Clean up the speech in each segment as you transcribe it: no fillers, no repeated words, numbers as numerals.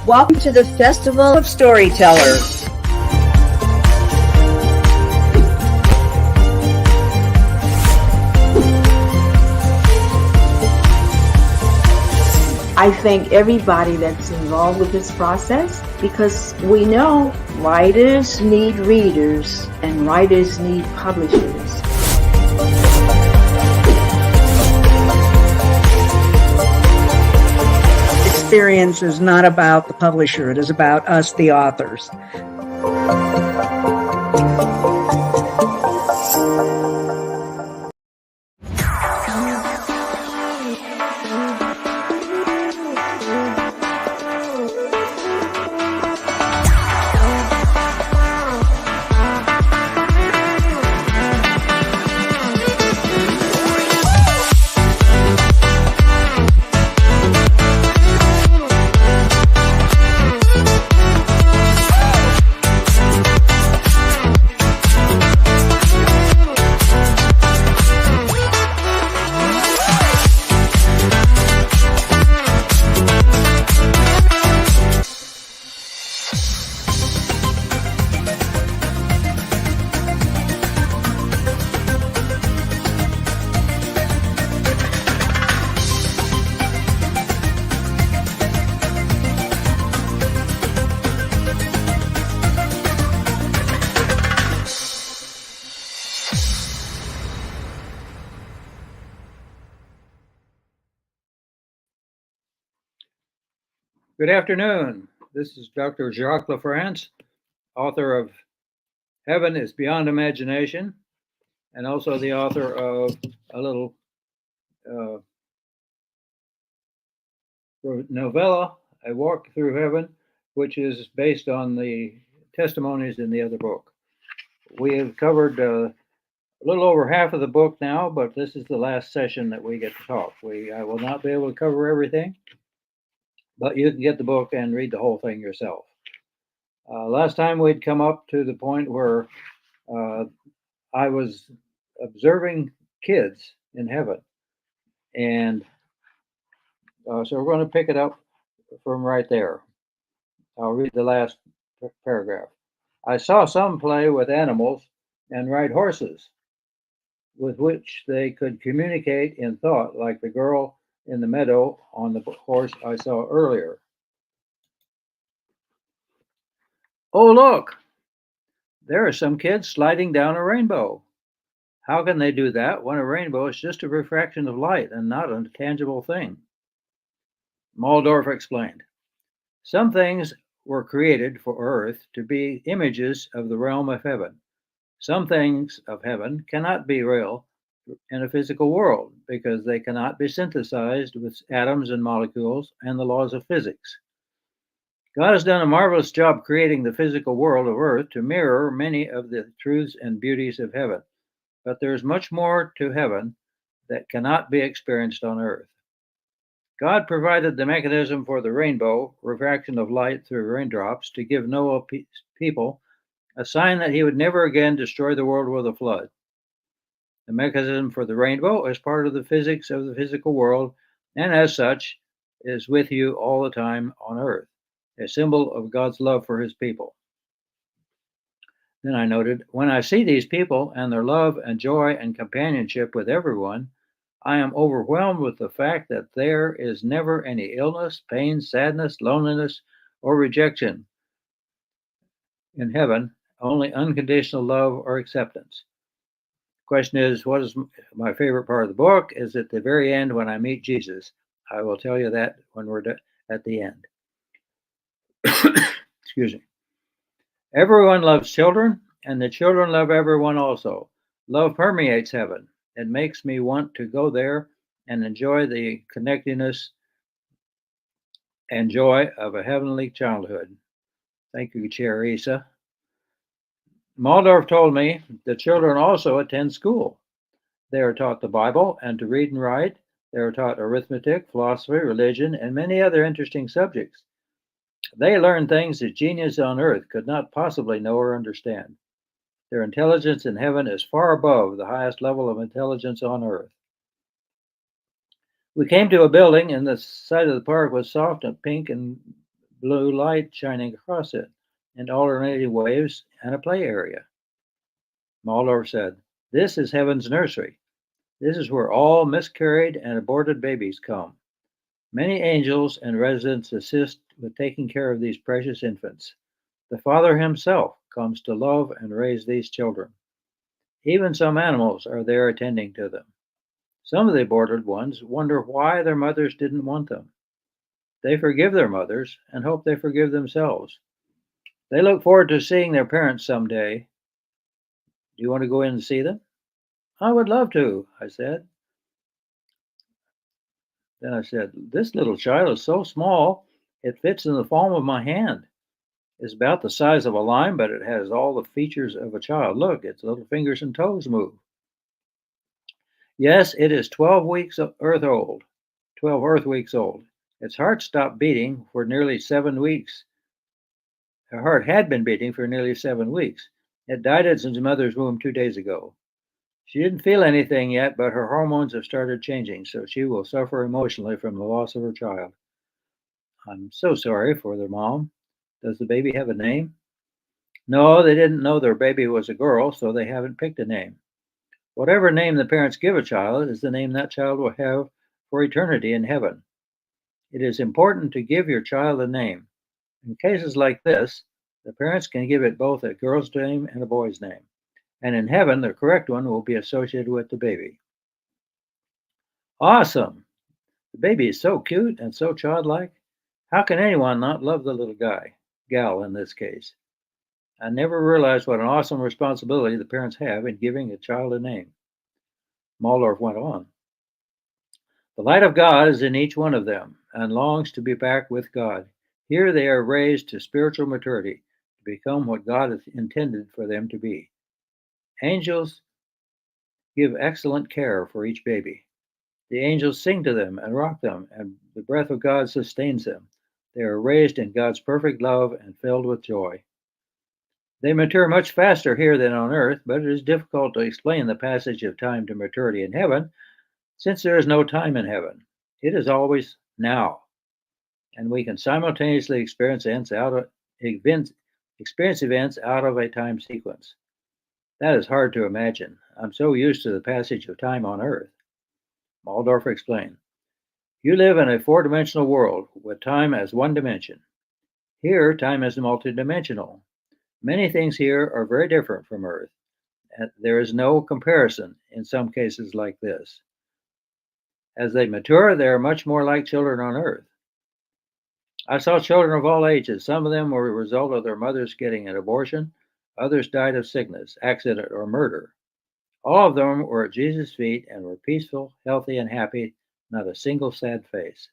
Welcome to the Festival of Storytellers. I thank everybody that's involved with this process because we know writers need readers and writers need publishers. Experience is not about the publisher, it is about us, the authors. Good afternoon. This is Dr. Jacques LaFrance, author of Heaven is Beyond Imagination, and also the author of a little novella, A Walk Through Heaven, which is based on the testimonies in the other book. We have covered a little over half of the book now, but this is the last session that we get to talk. I will not be able to cover everything, but you can get the book and read the whole thing yourself. Last time we'd come up to the point where I was observing kids in heaven. And so we're going to pick it up from right there. I'll read the last paragraph. I saw some play with animals and ride horses, with which they could communicate in thought, like the girl in the meadow on the horse I saw earlier. Oh, look, there are some kids sliding down a rainbow. How can they do that when a rainbow is just a refraction of light and not a tangible thing? Waldorf explained, some things were created for earth to be images of the realm of heaven. Some things of heaven cannot be real in a physical world because they cannot be synthesized with atoms and molecules and the laws of physics. God has done a marvelous job creating the physical world of earth to mirror many of the truths and beauties of heaven, but there is much more to heaven that cannot be experienced on earth. God provided the mechanism for the rainbow, refraction of light through raindrops, to give Noah people a sign that he would never again destroy the world with a flood. The mechanism for the rainbow is part of the physics of the physical world, and as such, is with you all the time on earth, a symbol of God's love for his people. Then I noted, when I see these people and their love and joy and companionship with everyone, I am overwhelmed with the fact that there is never any illness, pain, sadness, loneliness, or rejection in heaven, only unconditional love or acceptance. Question is, what is my favorite part of the book? Is at the very end when I meet Jesus. I will tell you that when we're at the end. Excuse me. Everyone loves children, and the children love everyone also. Love permeates heaven. It makes me want to go there and enjoy the connectedness and joy of a heavenly childhood. Thank you, Chair Isa. Waldorf told me the children also attend school. They are taught the Bible and to read and write. They are taught arithmetic, philosophy, religion, and many other interesting subjects. They learn things that genius on earth could not possibly know or understand. Their intelligence in heaven is far above the highest level of intelligence on earth. We came to a building, and the side of the park was soft and pink and blue light shining across it, and alternating waves and a play area. Waldorf said, "This is heaven's nursery. This is where all miscarried and aborted babies come. Many angels and residents assist with taking care of these precious infants. The Father himself comes to love and raise these children. Even some animals are there attending to them. Some of the aborted ones wonder why their mothers didn't want them. They forgive their mothers and hope they forgive themselves. They look forward to seeing their parents someday. Do you want to go in and see them?" "I would love to," I said. Then I said, "This little child is so small, it fits in the palm of my hand. It's about the size of a lime, but it has all the features of a child. Look, its little fingers and toes move." "Yes, it is 12 weeks of earth old. 12 earth weeks old. Its heart stopped beating for nearly 7 weeks. Her heart had been beating for nearly 7 weeks. It died in its mother's womb 2 days ago. She didn't feel anything yet, but her hormones have started changing, so she will suffer emotionally from the loss of her child. I'm so sorry for their mom. Does the baby have a name?" "No, they didn't know their baby was a girl, so they haven't picked a name. Whatever name the parents give a child is the name that child will have for eternity in heaven. It is important to give your child a name. In cases like this, the parents can give it both a girl's name and a boy's name. And in heaven, the correct one will be associated with the baby." "Awesome! The baby is so cute and so childlike. How can anyone not love the little guy? Gal in this case. I never realized what an awesome responsibility the parents have in giving a child a name." Waldorf went on. "The light of God is in each one of them and longs to be back with God. Here they are raised to spiritual maturity to become what God has intended for them to be. Angels give excellent care for each baby. The angels sing to them and rock them, and the breath of God sustains them. They are raised in God's perfect love and filled with joy. They mature much faster here than on earth, but it is difficult to explain the passage of time to maturity in heaven, since there is no time in heaven. It is always now, and we can simultaneously experience events out of a time sequence. That is hard to imagine. I'm so used to the passage of time on earth." Waldorf explained, "You live in a four-dimensional world with time as one dimension. Here, time is multidimensional. Many things here are very different from Earth, and there is no comparison in some cases like this. As they mature, they are much more like children on Earth. I saw children of all ages. Some of them were a result of their mothers getting an abortion. Others died of sickness, accident, or murder. All of them were at Jesus' feet and were peaceful, healthy, and happy, not a single sad face.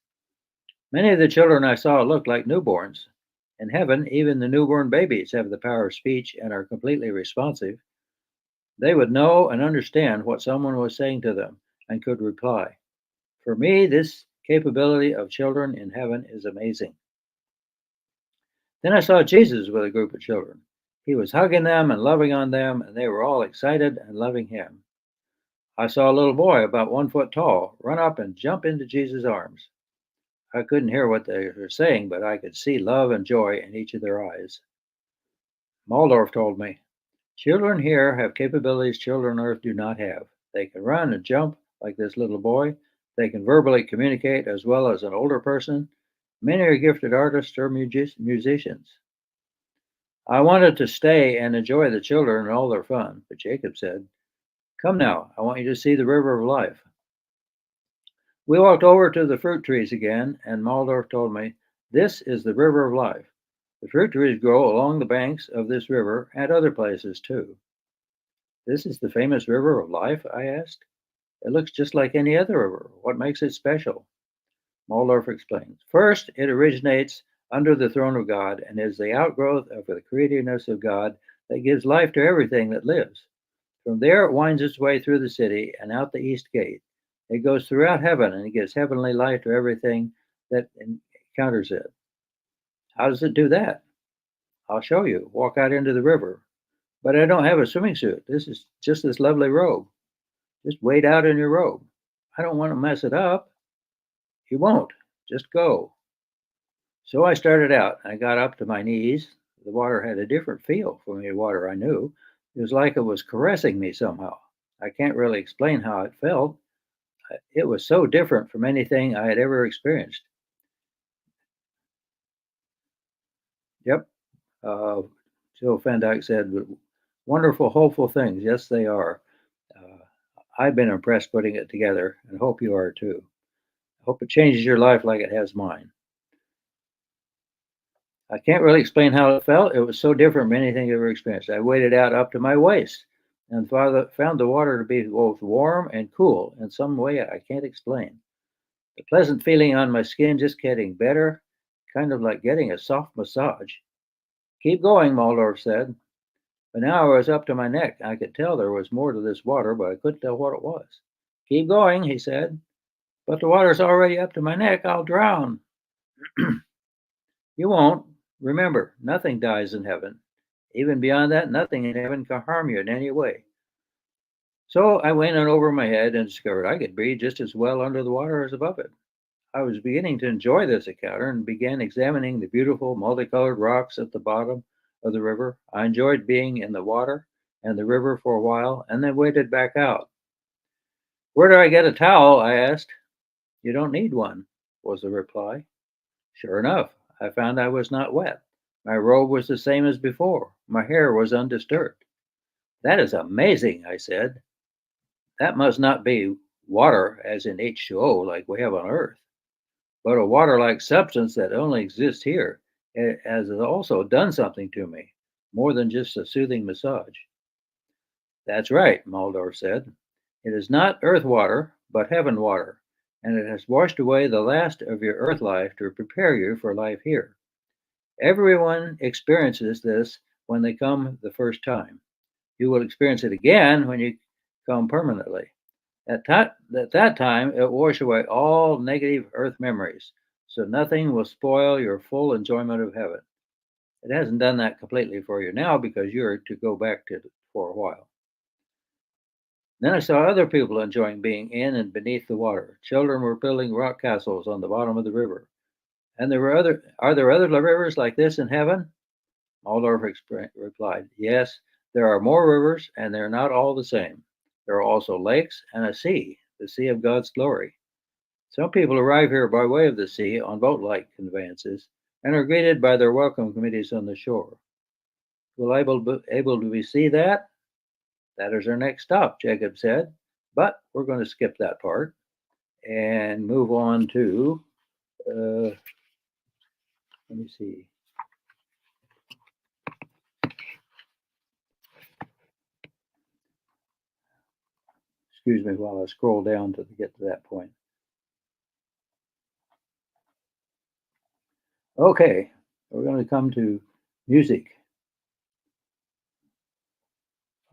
Many of the children I saw looked like newborns. In heaven, even the newborn babies have the power of speech and are completely responsive. They would know and understand what someone was saying to them and could reply. For me, this capability of children in heaven is amazing." Then I saw Jesus with a group of children. He was hugging them and loving on them, and they were all excited and loving him. I saw a little boy about 1 foot tall run up and jump into Jesus' arms. I couldn't hear what they were saying, but I could see love and joy in each of their eyes. Waldorf told me, "Children here have capabilities children on Earth do not have. They can run and jump like this little boy. They can verbally communicate as well as an older person. Many are gifted artists or musicians." I wanted to stay and enjoy the children and all their fun, but Jacob said, "Come now, I want you to see the river of life." We walked over to the fruit trees again, and Waldorf told me, "This is the river of life. The fruit trees grow along the banks of this river and other places too." "This is the famous river of life?" I asked. "It looks just like any other river. What makes it special?" Waldorf explains. "First, it originates under the throne of God and is the outgrowth of the creativeness of God that gives life to everything that lives. From there, it winds its way through the city and out the east gate. It goes throughout heaven and it gives heavenly life to everything that encounters it." "How does it do that?" "I'll show you. Walk out into the river." "But I don't have a swimming suit. This is just this lovely robe." "Just wade out in your robe." "I don't want to mess it up." "You won't. Just go." So I started out. I got up to my knees. The water had a different feel from the water I knew. It was like it was caressing me somehow. I can't really explain how it felt. It was so different from anything I had ever experienced. Yep, uh, Joe Fendyke said, wonderful, hopeful things. Yes, they are. Uh, I've been impressed putting it together and hope you are too. I hope it changes your life like it has mine. I can't really explain how it felt. It was so different from anything I've ever experienced. I waded out up to my waist and found the water to be both warm and cool in some way I can't explain. The pleasant feeling on my skin just getting better, kind of like getting a soft massage. Keep going, Muldorf said. But now I was up to my neck. I could tell there was more to this water, but I couldn't tell what it was. Keep going, he said. But the water's already up to my neck. I'll drown. You won't. Remember, nothing dies in heaven. Even beyond that, nothing in heaven can harm you in any way. So I went on over my head and discovered I could breathe just as well under the water as above it. I was beginning to enjoy this encounter and began examining the beautiful multicolored rocks at the bottom of the river. I enjoyed being in the water and the river for a while and then waded back out. Where do I get a towel? I asked. You don't need one, was the reply. Sure enough, I found I was not wet. My robe was the same as before. My hair was undisturbed. That is amazing, I said. That must not be water as in H2O like we have on Earth, but a water like substance that only exists here. It has also done something to me, more than just a soothing massage. That's right, Muldorf said. It is not earth water, but heaven water, and it has washed away the last of your earth life to prepare you for life here. Everyone experiences this when they come the first time. You will experience it again when you come permanently. At that time, it washes away all negative earth memories, so nothing will spoil your full enjoyment of heaven. It hasn't done that completely for you now because you're to go back to it for a while. Then I saw other people enjoying being in and beneath the water. Children were building rock castles on the bottom of the river. And are there other rivers like this in heaven? Waldorf replied, yes, there are more rivers, and they're not all the same. There are also lakes and a sea, the sea of God's glory. Some people arrive here by way of the sea on boat-like conveyances and are greeted by their welcome committees on the shore. Will able to see that? That is our next stop, Jacob said. But we're going to skip that part and move on to, let me see. Excuse me while I scroll down to get to that point. Okay, we're going to come to music.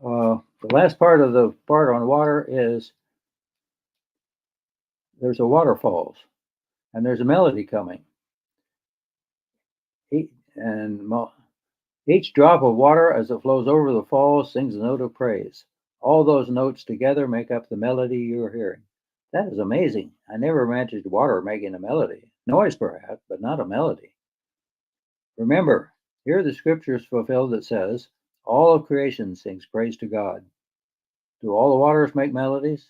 The last part of the part on water is there's a waterfalls and there's a melody coming. And each drop of water as it flows over the falls sings a note of praise. All those notes together make up the melody you're hearing. That is amazing. I never imagined water making a melody. Noise perhaps, but not a melody. Remember, here the scripture is fulfilled that says, all of creation sings praise to God. Do all the waters make melodies?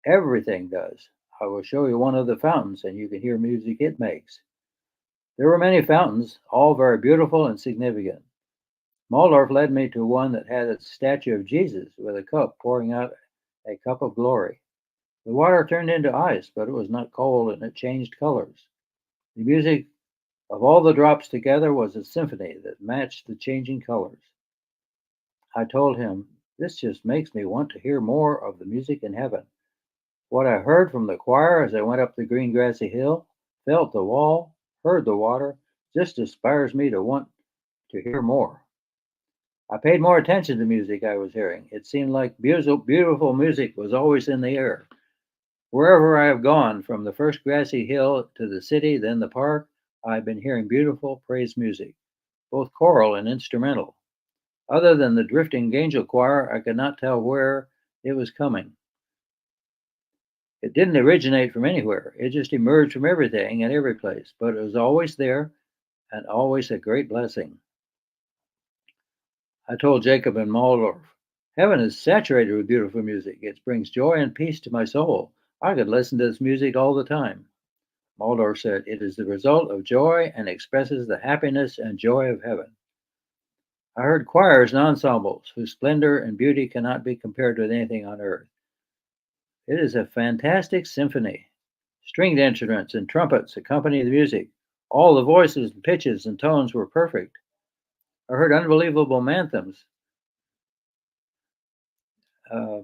Everything does. I will show you one of the fountains and you can hear music it makes. There were many fountains, all very beautiful and significant. Muldorf led me to one that had a statue of Jesus with a cup pouring out a cup of glory. The water turned into ice, but it was not cold and it changed colors. The music of all the drops together was a symphony that matched the changing colors. I told him, this just makes me want to hear more of the music in heaven. What I heard from the choir as I went up the green grassy hill, felt the wall, heard the water, just inspires me to want to hear more. I paid more attention to music I was hearing. It seemed like beautiful music was always in the air. Wherever I have gone, from the first grassy hill to the city, then the park, I've been hearing beautiful praise music, both choral and instrumental. Other than the drifting angel choir, I could not tell where it was coming. It didn't originate from anywhere. It just emerged from everything and every place, but it was always there, and always a great blessing. I told Jacob and Waldorf, heaven is saturated with beautiful music. It brings joy and peace to my soul. I could listen to this music all the time. Waldorf said, it is the result of joy and expresses the happiness and joy of heaven. I heard choirs and ensembles whose splendor and beauty cannot be compared with anything on earth. It is a fantastic symphony. Stringed instruments and trumpets accompany the music. All the voices and pitches and tones were perfect. I heard unbelievable anthems. Uh,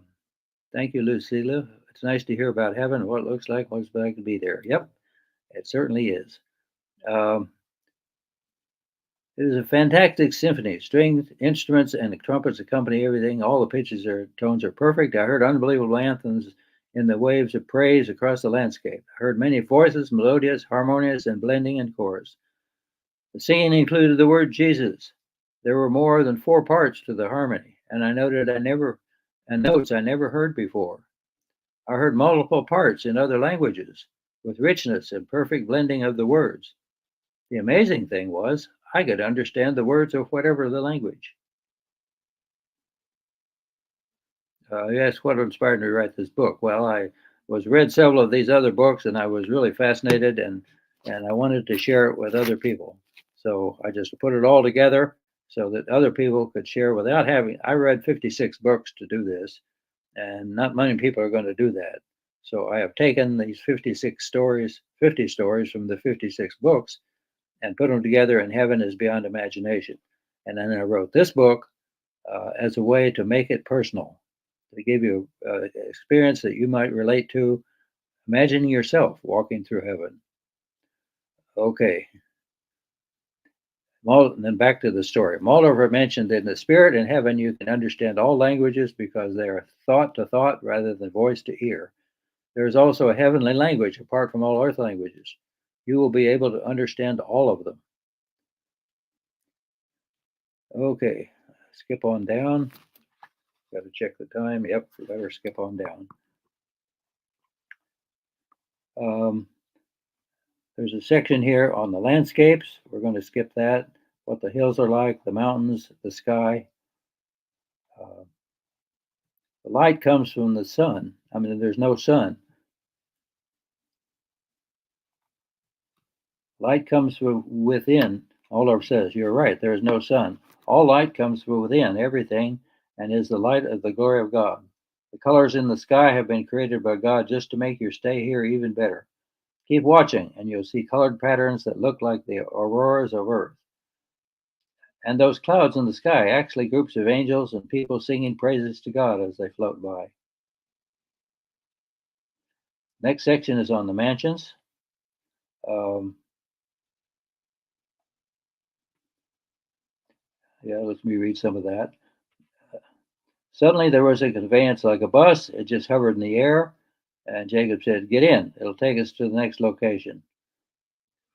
Thank you, Lucilla. It's nice to hear about heaven, what it looks like, what it's like to be there. Yep, it certainly is. Um, it is a fantastic symphony. Strings, instruments, and the trumpets accompany everything. All the pitches or tones are perfect. I heard unbelievable anthems in the waves of praise across the landscape. I heard many voices, melodious, harmonious, and blending in chorus. The singing included the word Jesus. There were more than 4 parts to the harmony, and I noted notes I never heard before. I heard multiple parts in other languages, with richness and perfect blending of the words. The amazing thing was, I could understand the words of whatever the language. Yes, what inspired me to write this book? Well, I was read several of these other books, and I was really fascinated, and I wanted to share it with other people. So I just put it all together so that other people could share without having. I read 56 books to do this, and not many people are going to do that. So I have taken these 56 stories, 50 stories from the 56 books, and put them together in Heaven is Beyond Imagination. And then I wrote this book as a way to make it personal, to give you an experience that you might relate to, imagining yourself walking through heaven. Okay, and then back to the story. Moreover mentioned that in the spirit in heaven you can understand all languages because they are thought to thought rather than voice to ear. There is also a heavenly language apart from all earth languages. You will be able to understand all of them. Okay, skip on down. Got to check the time. Yep, we better skip on down. Um, there's a section here on the landscapes. We're going to skip that. What the hills are like, the mountains, the sky. Uh, the light comes from the sun. I mean, there's no sun. Light comes from within. Olaf says, you're right, there is no sun. All light comes from within everything and is the light of the glory of God. The colors in the sky have been created by God just to make your stay here even better. Keep watching, and you'll see colored patterns that look like the auroras of Earth. And those clouds in the sky, actually groups of angels and people singing praises to God as they float by. Next section is on the mansions. Let me read some of that. Suddenly there was a conveyance like a bus. It just hovered in the air. And Jacob said, get in. It'll take us to the next location.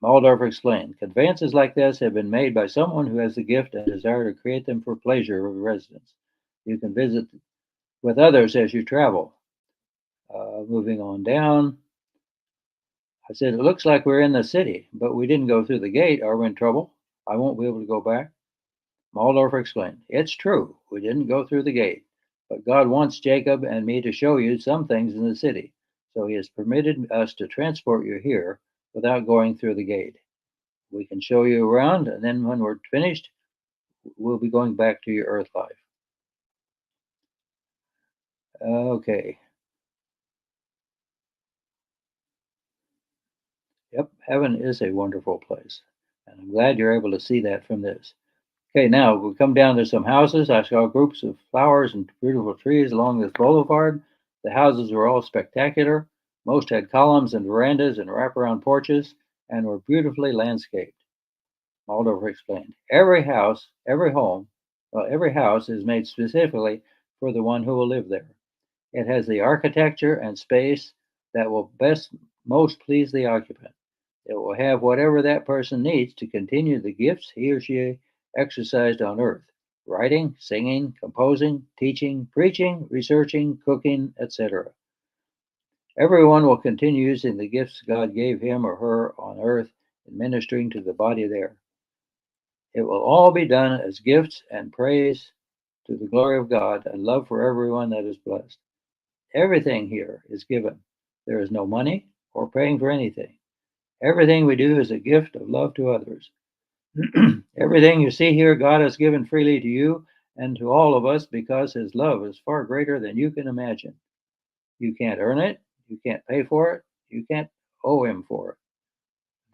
Waldorf explained, conveyances like this have been made by someone who has the gift and desire to create them for pleasure of residents. You can visit with others as you travel. Moving on down. I said, it looks like we're in the city, but we didn't go through the gate. Are we in trouble? I won't be able to go back. Waldorf explained, it's true. We didn't go through the gate, but God wants Jacob and me to show you some things in the city. So he has permitted us to transport you here without going through the gate. We can show you around, and then when we're finished, we'll be going back to your earth life. Okay. Yep, heaven is a wonderful place. And I'm glad you're able to see that from this. Okay, now we come down to some houses. I saw groups of flowers and beautiful trees along this boulevard. The houses were all spectacular. Most had columns and verandas and wraparound porches and were beautifully landscaped. Waldorf explained. Every house is made specifically for the one who will live there. It has the architecture and space that will most please the occupant. It will have whatever that person needs to continue the gifts he or she exercised on earth: writing, singing, composing, teaching, preaching, researching, cooking, etc. Everyone will continue using the gifts God gave him or her on earth in ministering to the body there. It will all be done as gifts and praise to the glory of God and love for everyone that is blessed. Everything here is given. There is no money or paying for anything. Everything we do is a gift of love to others. Everything you see here, God has given freely to you and to all of us because His love is far greater than you can imagine. You can't earn it. You can't pay for it. You can't owe Him for it.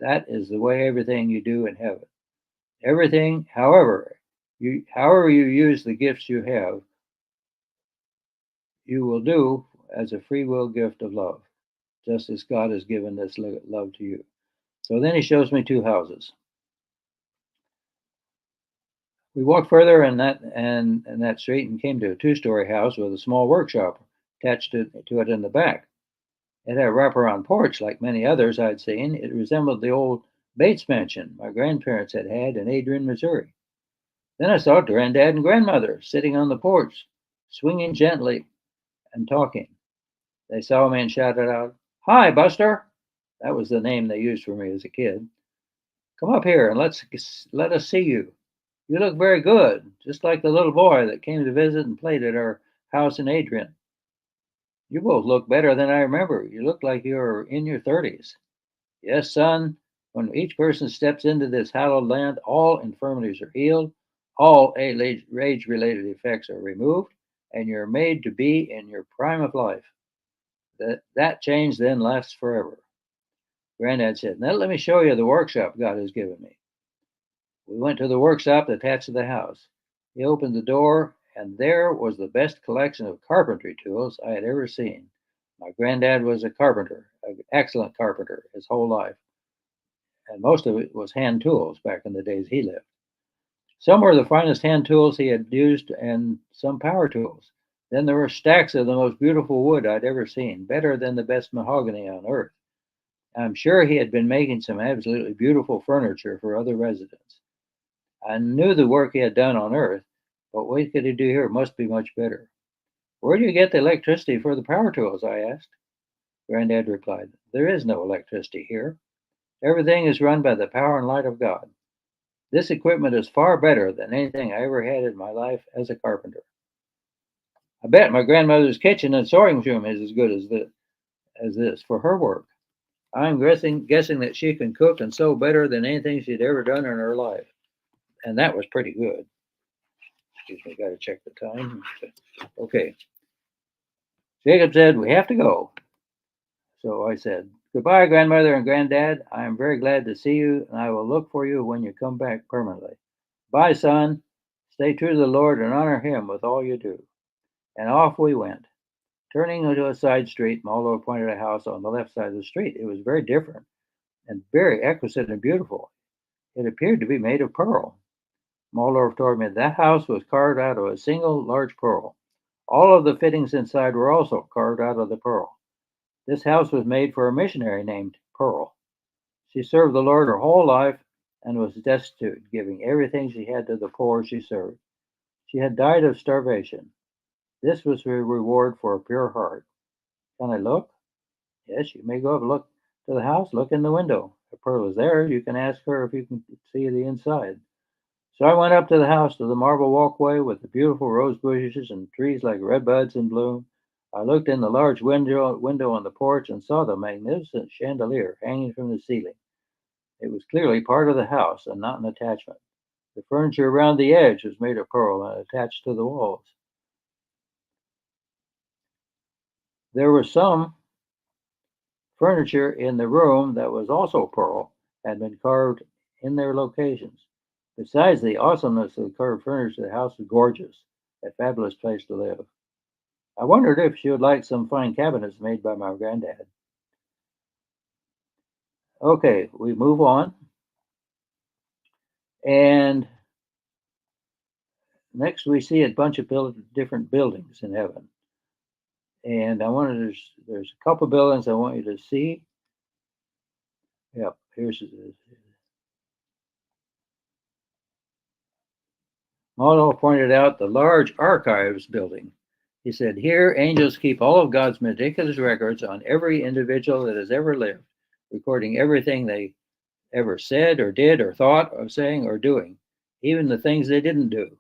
That is the way everything you do in heaven. Everything, however you use the gifts you have, you will do as a free will gift of love, just as God has given this love to you. So then He shows me two houses. We walked further in that street and came to a two-story house with a small workshop attached to it in the back. It had a wraparound porch like many others I'd seen. It resembled the old Bates mansion my grandparents had in Adrian, Missouri. Then I saw Granddad and Grandmother sitting on the porch, swinging gently and talking. They saw me and shouted out, "Hi, Buster!" That was the name they used for me as a kid. "Come up here and let us see you. You look very good, just like the little boy that came to visit and played at our house in Adrian. You both look better than I remember. You look like you're in your 30s. Yes, son, when each person steps into this hallowed land, all infirmities are healed, all age-related effects are removed, and you're made to be in your prime of life. That change then lasts forever." Granddad said, "Now let me show you the workshop God has given me." We went to the workshop attached to the house. He opened the door, and there was the best collection of carpentry tools I had ever seen. My granddad was a carpenter, an excellent carpenter, his whole life, and most of it was hand tools back in the days he lived. Some were the finest hand tools he had used, and some power tools. Then there were stacks of the most beautiful wood I'd ever seen, better than the best mahogany on earth. I'm sure he had been making some absolutely beautiful furniture for other residents. I knew the work he had done on Earth, but what could he do here must be much better. "Where do you get the electricity for the power tools?" I asked. Granddad replied, "There is no electricity here. Everything is run by the power and light of God. This equipment is far better than anything I ever had in my life as a carpenter. I bet my grandmother's kitchen and sewing room is as good as this for her work. I'm guessing that she can cook and sew better than anything she'd ever done in her life." And that was pretty good. Excuse me, got to check the time. Okay. Jacob said, "We have to go." So I said, "Goodbye, Grandmother and Granddad. I am very glad to see you, and I will look for you when you come back permanently. Bye, son. Stay true to the Lord and honor Him with all you do." And off we went. Turning into a side street, Maldo pointed a house on the left side of the street. It was very different and very exquisite and beautiful. It appeared to be made of pearl. Muldorf told me that house was carved out of a single large pearl. All of the fittings inside were also carved out of the pearl. This house was made for a missionary named Pearl. She served the Lord her whole life and was destitute, giving everything she had to the poor she served. She had died of starvation. This was her reward for a pure heart. "Can I look?" "Yes, you may go up and look to the house. Look in the window. If Pearl is there, you can ask her if you can see the inside." So I went up to the house, to the marble walkway with the beautiful rose bushes and trees like redbuds in bloom. I looked in the large window on the porch and saw the magnificent chandelier hanging from the ceiling. It was clearly part of the house and not an attachment. The furniture around the edge was made of pearl and attached to the walls. There was some furniture in the room that was also pearl had been carved in their locations. Besides the awesomeness of the carved furniture, the house was gorgeous, a fabulous place to live. I wondered if she would like some fine cabinets made by my granddad. Okay, we move on. And next we see a bunch of different buildings in heaven. And there's a couple buildings I want you to see. Yep, here's Otto pointed out the large archives building. He said, "Here, angels keep all of God's meticulous records on every individual that has ever lived, recording everything they ever said or did or thought of saying or doing. even the things they didn't do.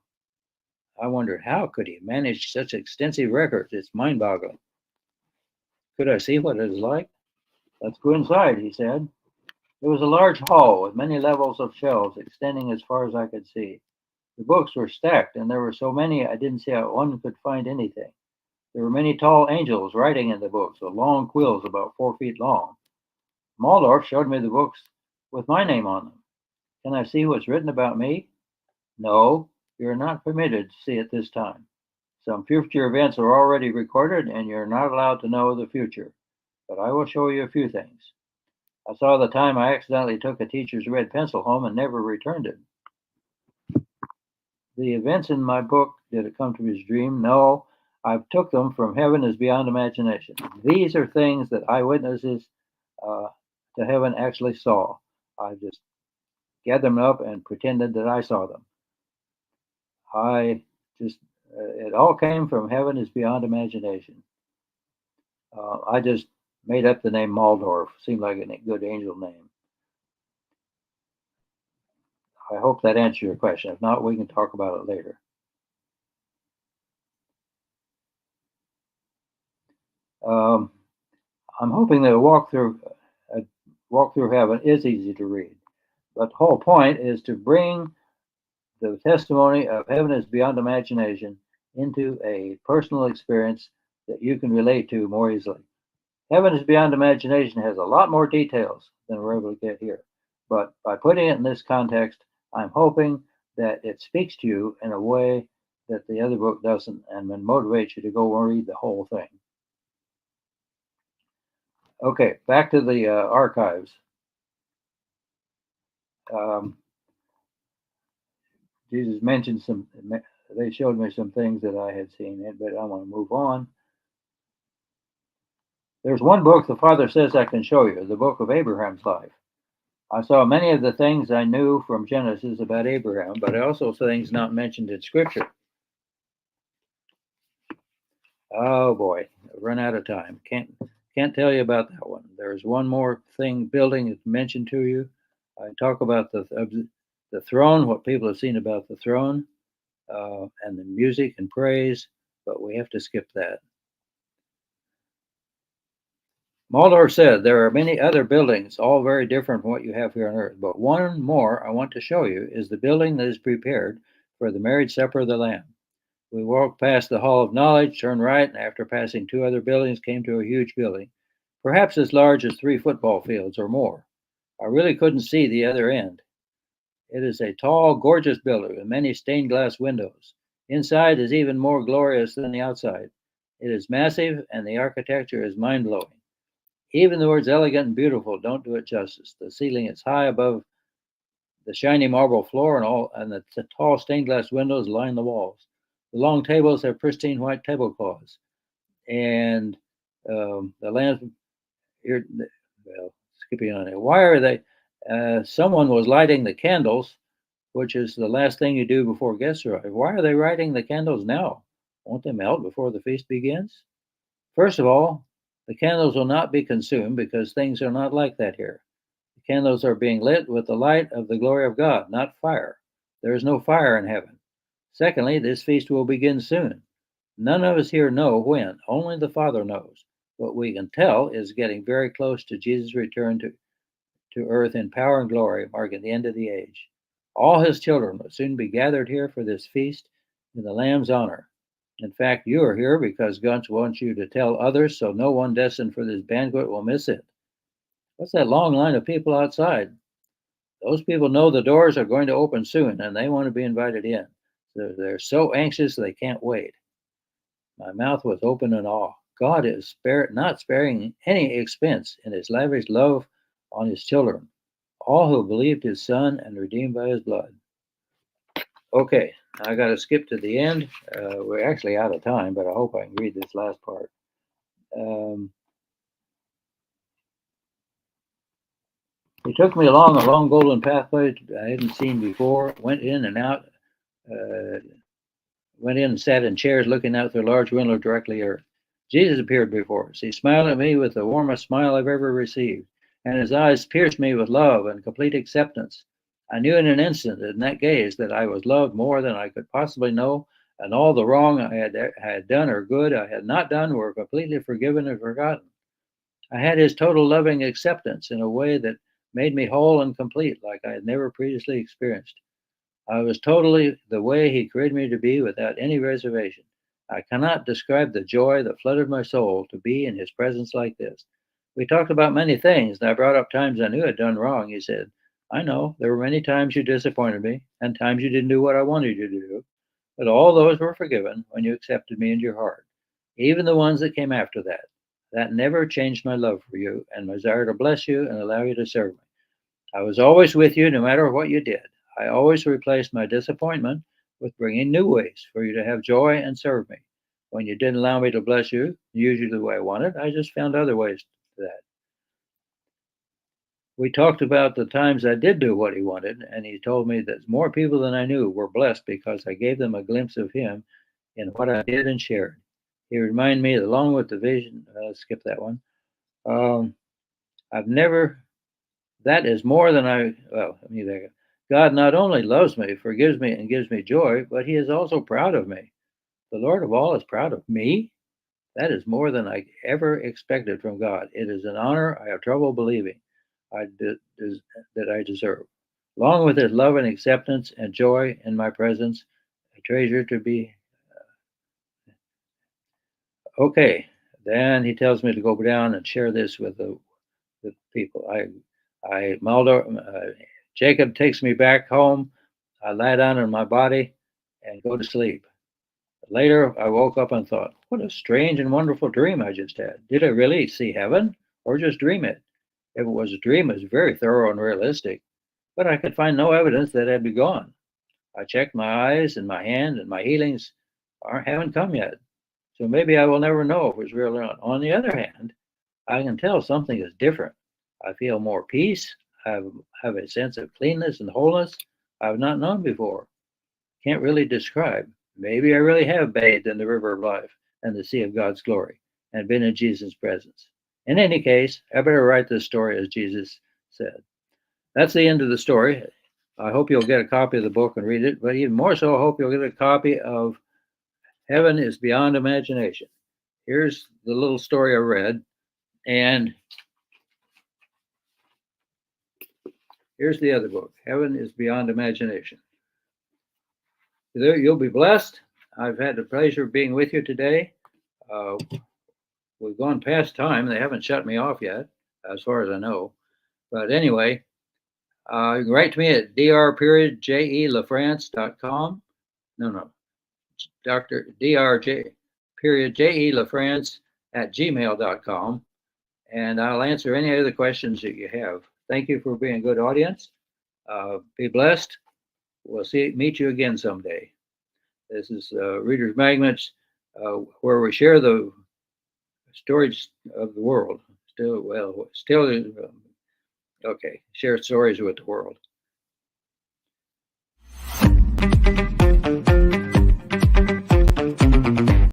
I wondered, how could he manage such extensive records? It's mind-boggling. Could I see what it is like? Let's go inside, he said. It was a large hall with many levels of shelves extending as far as I could see. The books were stacked, and there were so many I didn't see how one could find anything. There were many tall angels writing in the books with long quills about 4 feet long. Waldorf showed me the books with my name on them. Can I see what's written about me? No, you're not permitted to see it this time. Some future events are already recorded, and you're not allowed to know the future. But I will show you a few things. I saw the time I accidentally took a teacher's red pencil home and never returned it. The events in my book, did it come to his dream? No, I took them from heaven is beyond imagination. These are things that eyewitnesses to heaven actually saw. I just gathered them up and pretended that I saw them. It all came from heaven is beyond imagination. I just made up the name Waldorf. Seemed like a good angel name. I hope that answers your question. If not, we can talk about it later. I'm hoping that a walk through heaven is easy to read, but the whole point is to bring the testimony of heaven is beyond imagination into a personal experience that you can relate to more easily. Heaven is beyond imagination has a lot more details than we're able to get here, but by putting it in this context, I'm hoping that it speaks to you in a way that the other book doesn't, and then motivates you to go and read the whole thing. Okay, back to the archives. Jesus mentioned they showed me some things that I had seen, but I want to move on. There's one book the Father says I can show you, the book of Abraham's life. I saw many of the things I knew from Genesis about Abraham, but also things not mentioned in Scripture. Oh boy, I've run out of time. Can't tell you about that one. There's one more building that's mentioned to you. I talk about the throne, what people have seen about the throne, and the music and praise, but we have to skip that. Mulder said there are many other buildings, all very different from what you have here on earth, but one more I want to show you is the building that is prepared for the marriage supper of the Lamb. We walked past the Hall of Knowledge, turned right, and after passing 2 other buildings, came to a huge building, perhaps as large as 3 football fields or more. I really couldn't see the other end. It is a tall, gorgeous building with many stained glass windows. Inside is even more glorious than the outside. It is massive, and the architecture is mind-blowing. Even the words elegant and beautiful don't do it justice. The ceiling is high above the shiny marble floor, and the tall stained glass windows line the walls. The long tables have pristine white tablecloths, and the lamps. Here, well, skipping on it. Why are they? Someone was lighting the candles, which is the last thing you do before guests arrive. Why are they lighting the candles now? Won't they melt before the feast begins? First of all, the candles will not be consumed because things are not like that here. The candles are being lit with the light of the glory of God, not fire. There is no fire in heaven. Secondly, this feast will begin soon. None of us here know when, only the Father knows. What we can tell is getting very close to Jesus' return to earth in power and glory, marking the end of the age. All his children will soon be gathered here for this feast in the Lamb's honor. In fact, you are here because God wants you to tell others so no one destined for this banquet will miss it. What's that long line of people outside? Those people know the doors are going to open soon and they want to be invited in. They're so anxious they can't wait. My mouth was open in awe. God is not sparing any expense in his lavish love on his children, all who believed his Son and redeemed by his blood. Okay, I got to skip to the end. We're actually out of time, but I hope I can read this last part. He took me along a long golden pathway I hadn't seen before, went in and out, went in and sat in chairs looking out through a large window directly at earth. Jesus appeared before us. He smiled at me with the warmest smile I've ever received, and his eyes pierced me with love and complete acceptance. I knew in an instant, in that gaze, that I was loved more than I could possibly know, and all the wrong I had done or good I had not done were completely forgiven and forgotten. I had his total loving acceptance in a way that made me whole and complete, like I had never previously experienced. I was totally the way he created me to be without any reservation. I cannot describe the joy that flooded my soul to be in his presence like this. We talked about many things, and I brought up times I knew I'd done wrong. He said, I know, there were many times you disappointed me, and times you didn't do what I wanted you to do, but all those were forgiven when you accepted me into your heart, even the ones that came after that. That never changed my love for you and my desire to bless you and allow you to serve me. I was always with you no matter what you did. I always replaced my disappointment with bringing new ways for you to have joy and serve me. When you didn't allow me to bless you, usually the way I wanted, I just found other ways to that. We talked about the times I did do what he wanted, and he told me that more people than I knew were blessed because I gave them a glimpse of him in what I did and shared. He reminded me that along with the vision, skip that one. I've never, that is more than let me there. God not only loves me, forgives me, and gives me joy, but he is also proud of me. The Lord of all is proud of me? That is more than I ever expected from God. It is an honor I have trouble believing that I deserve. Along with his love and acceptance and joy in my presence, a treasure to be. Okay, then he tells me to go down and share this with the people. Jacob takes me back home. I lie down on my body and go to sleep. Later, I woke up and thought, what a strange and wonderful dream I just had. Did I really see heaven or just dream it? If it was a dream, it was very thorough and realistic, but I could find no evidence that it had been gone. I checked my eyes and my hand, and my healings haven't come yet. So maybe I will never know if it's real or not. On the other hand, I can tell something is different. I feel more peace. I have a sense of cleanness and wholeness I've not known before. Can't really describe. Maybe I really have bathed in the river of life and the sea of God's glory and been in Jesus' presence. In any case, I better write this story as Jesus said. That's the end of the story. I hope you'll get a copy of the book and read it, but even more so, I hope you'll get a copy of Heaven is Beyond Imagination. Here's the little story I read, and here's the other book, Heaven is Beyond Imagination. You'll be blessed. I've had the pleasure of being with you today. We've gone past time. They haven't shut me off yet, as far as I know. But anyway, you can write to me at dr.jelafrance.com. No, Dr. drj.jelafrance@gmail.com. And I'll answer any other questions that you have. Thank you for being a good audience. Be blessed. We'll meet you again someday. This is Reader's Magnets, where we share the stories of the world. Share stories with the world.